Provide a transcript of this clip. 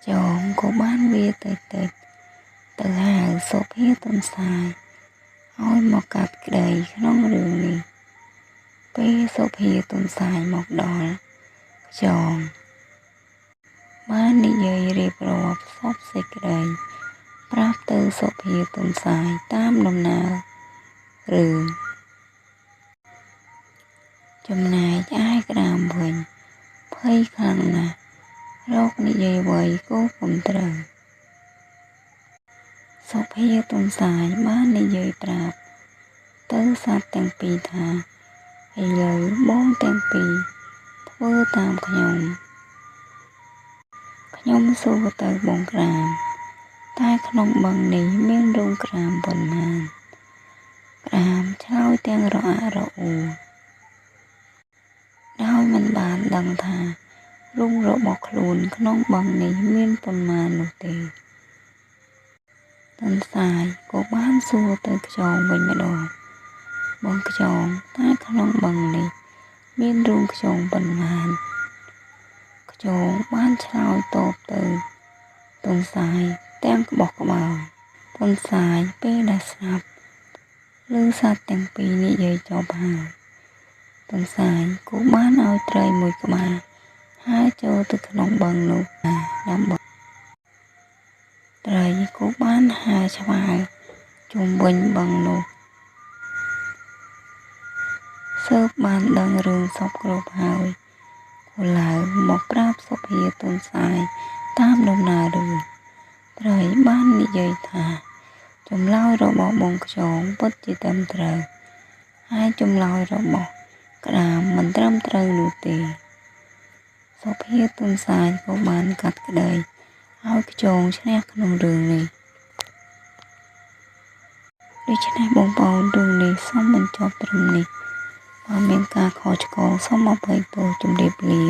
ចងក៏បានវាទៅទៅហៅសុភាទន្សាយឲ្យមកកាត់ក្តីក្នុងរឿងនេះពេលសុភាទន្សាយមកដល់ចងបាននិយាយរៀបរាប់សពសេចក្តីប្រាប់ទៅសុភាទន្សាយតាមដំណើររឿងចំណែកឯក្តាមវិញភ័យខ្លាំងណាស់រកនិយាយអ្វីក៏ពុំត្រូវសុភាទន្សាយបាននិយាយប្រាប់ទៅសត្វទាំងពីរថាឥឡូវបងទាំងពីរធ្វើតាមខ្ញុំសួរទៅបងក្រាមតែក្នុងបឹងនេះមានរូងក្រាមប៉ុន្មានក្រាមឆ្លើយទាំងរអាក់រអួលដោយមិនបានដឹងថារូងរបស់ខ្លួនក្នុងបឹងនេះមានប៉ុន្មាននោះទេទន្សាយក៏បានសួរទៅខ្យងវិញម្ដងបងខ្យងតែក្នុងបឹងនេះមានរូងខ្យងប៉ុន្មានខ្យងបានឆ្លើយតបទៅទន្សាយទាំងក្បោះក្បាយទន្សាយពេលដែលស្ដាប់ឮសត្វទាំងពីរនិយាយចប់ហើយទន្សាយក៏បានឲ្យត្រីមួយក្បាលហើរចូលទៅក្នុងបឹងនោះដើម្បីត្រីក៏បានហើរឆ្វែលជុំវិញបឹងនោះស៊ើបបានដឹងរឿងសពគ្រប់ហើយក៏ឡើងមកប្រាប់សុភាទន្សាយតាមដំណើររឿងត្រីបាននិយាយថាចម្លើយរបស់បងខ្យងពិតជាត្រឹមត្រូវហើយចម្លើយរបស់ក្តាមមិនត្រឹមត្រូវនោះទេសុភាទន្សាយក៏បានកាត់ក្តីឲ្យខ្យងឈ្នះក្នុងរឿងនេះដូច្នេះបងប្អូនរឿងនេះសូមបញ្ចប់ត្រឹមនេះបើមានការខុសឆ្គងសូមអភ័យទោសជម្រាបលា